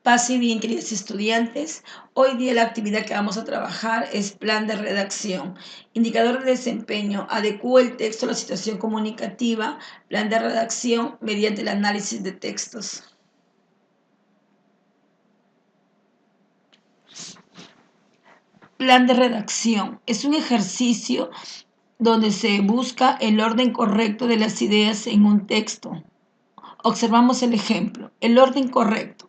Paz y bien, queridos estudiantes. Hoy día la actividad que vamos a trabajar es plan de redacción. Indicador de desempeño. Adecúa el texto a la situación comunicativa. Plan de redacción mediante el análisis de textos. Plan de redacción. Es un ejercicio donde se busca el orden correcto de las ideas en un texto. Observamos el ejemplo. El orden correcto.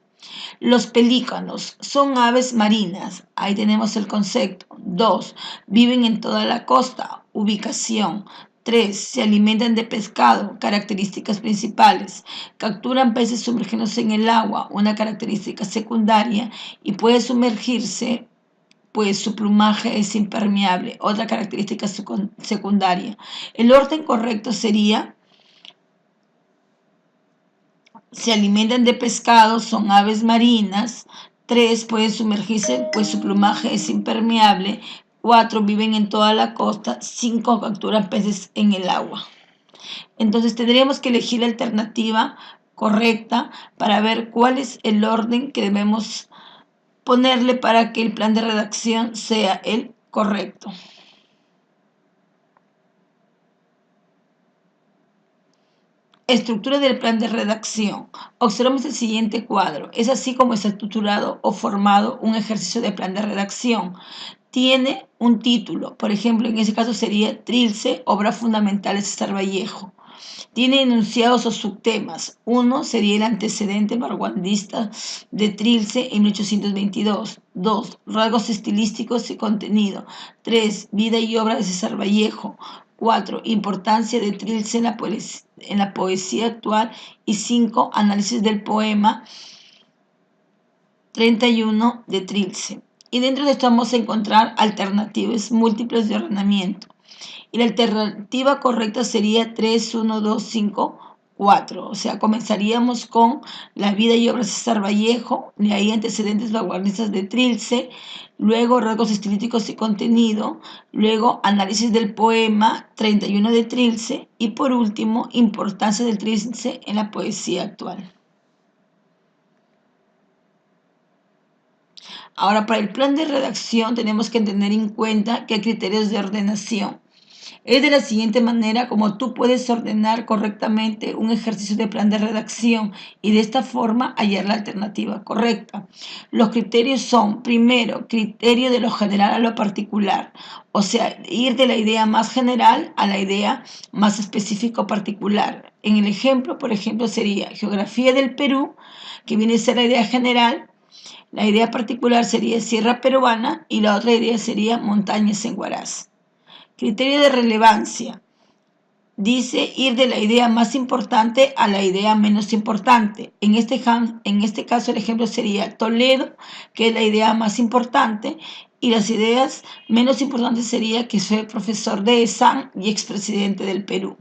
Los pelícanos son aves marinas. Ahí tenemos el concepto. 2. Viven en toda la costa. Ubicación. 3. Se alimentan de pescado. Características principales. Capturan peces sumergiéndose en el agua. Una característica secundaria. Y puede sumergirse, pues su plumaje es impermeable. Otra característica secundaria. El orden correcto sería: se alimentan de pescado, son aves marinas. 3. Pueden sumergirse, pues su plumaje es impermeable. 4. Viven en toda la costa. 5. Capturan peces en el agua. Entonces tendríamos que elegir la alternativa correcta para ver cuál es el orden que debemos ponerle para que el plan de redacción sea el correcto. Estructura del plan de redacción. Observamos el siguiente cuadro. Es así como está estructurado o formado un ejercicio de plan de redacción. Tiene un título, por ejemplo, en ese caso sería Trilce, obra fundamental de César Vallejo. Tiene enunciados o subtemas. 1 sería el antecedente vanguardista de Trilce en 1822. 2. Rasgos estilísticos y contenido. 3. Vida y obra de César Vallejo. 4. Importancia de Trilce en la poesía actual. Y 5. Análisis del poema 31 de Trilce. Y dentro de esto vamos a encontrar alternativas múltiples de ordenamiento. Y la alternativa correcta sería 3, 1, 2, 5, 4. O sea, comenzaríamos con la vida y obra de César Vallejo, de ahí antecedentes vanguardistas de Trilce, luego rasgos estilísticos y contenido, luego análisis del poema 31 de Trilce y por último, importancia del Trilce en la poesía actual. Ahora, para el plan de redacción tenemos que tener en cuenta que hay criterios de ordenación. Es de la siguiente manera como tú puedes ordenar correctamente un ejercicio de plan de redacción y de esta forma hallar la alternativa correcta. Los criterios son, primero, criterio de lo general a lo particular, o sea, ir de la idea más general a la idea más específica o particular. En el ejemplo, por ejemplo, sería geografía del Perú, que viene a ser la idea general. La idea particular sería sierra peruana y la otra idea sería montañas en Huaraz. Criterio de relevancia. Dice ir de la idea más importante a la idea menos importante. En este caso el ejemplo sería Toledo, que es la idea más importante, y las ideas menos importantes sería que soy profesor de ESAN y expresidente del Perú.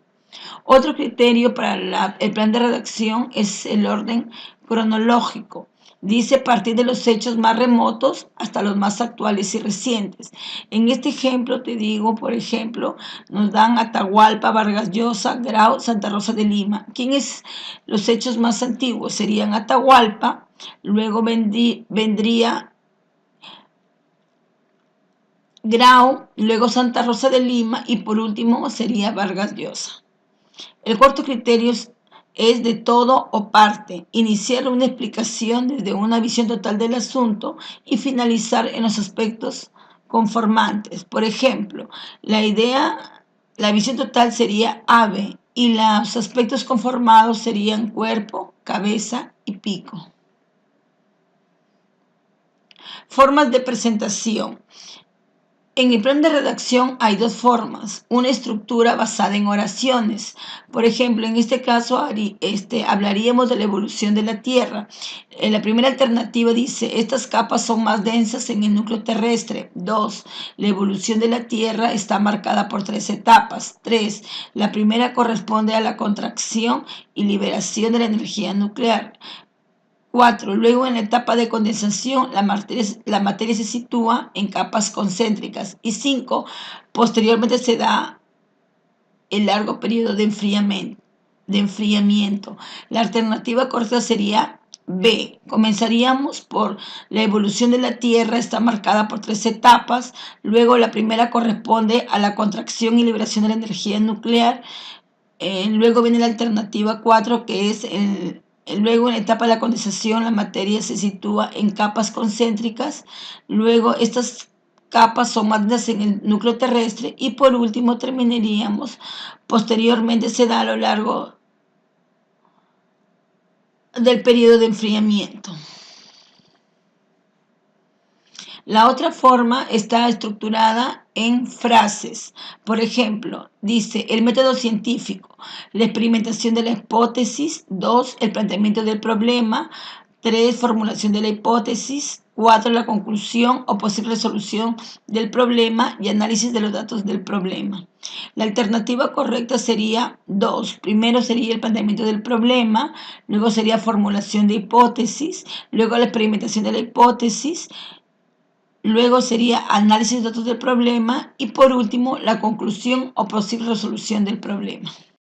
Otro criterio para el plan de redacción es el orden cronológico. Dice partir de los hechos más remotos hasta los más actuales y recientes. En este ejemplo te digo, por ejemplo, nos dan Atahualpa, Vargas Llosa, Grau, Santa Rosa de Lima. ¿Quiénes los hechos más antiguos? Serían Atahualpa, luego vendría Grau, luego Santa Rosa de Lima y por último sería Vargas Llosa. El cuarto criterio es de todo o parte, iniciar una explicación desde una visión total del asunto y finalizar en los aspectos conformantes. Por ejemplo, la visión total sería ave y los aspectos conformados serían cuerpo, cabeza y pico. Formas de presentación. En el plan de redacción hay dos formas, una estructura basada en oraciones. Por ejemplo, en este caso hablaríamos de la evolución de la Tierra. La primera alternativa dice, estas capas son más densas en el núcleo terrestre. 2. La evolución de la Tierra está marcada por 3 etapas. 3. La primera corresponde a la contracción y liberación de la energía nuclear. 4. Luego, en la etapa de condensación, la materia se sitúa en capas concéntricas. Y 5. Posteriormente se da el largo periodo de enfriamiento. La alternativa correcta sería B. Comenzaríamos por la evolución de la Tierra, está marcada por 3 etapas. Luego la primera corresponde a la contracción y liberación de la energía nuclear. Luego viene la alternativa 4, que es luego en la etapa de la condensación la materia se sitúa en capas concéntricas. Luego estas capas son más dendas en el núcleo terrestre. Y por último terminaríamos, posteriormente se da a lo largo del periodo de enfriamiento. La otra forma está estructurada en frases. Por ejemplo, dice el método científico, la experimentación de la hipótesis. 2, el planteamiento del problema. 3, formulación de la hipótesis. 4, la conclusión o posible resolución del problema y análisis de los datos del problema. La alternativa correcta sería 2. Primero sería el planteamiento del problema, luego sería formulación de hipótesis, luego la experimentación de la hipótesis. Luego sería análisis de datos del problema y por último la conclusión o posible resolución del problema.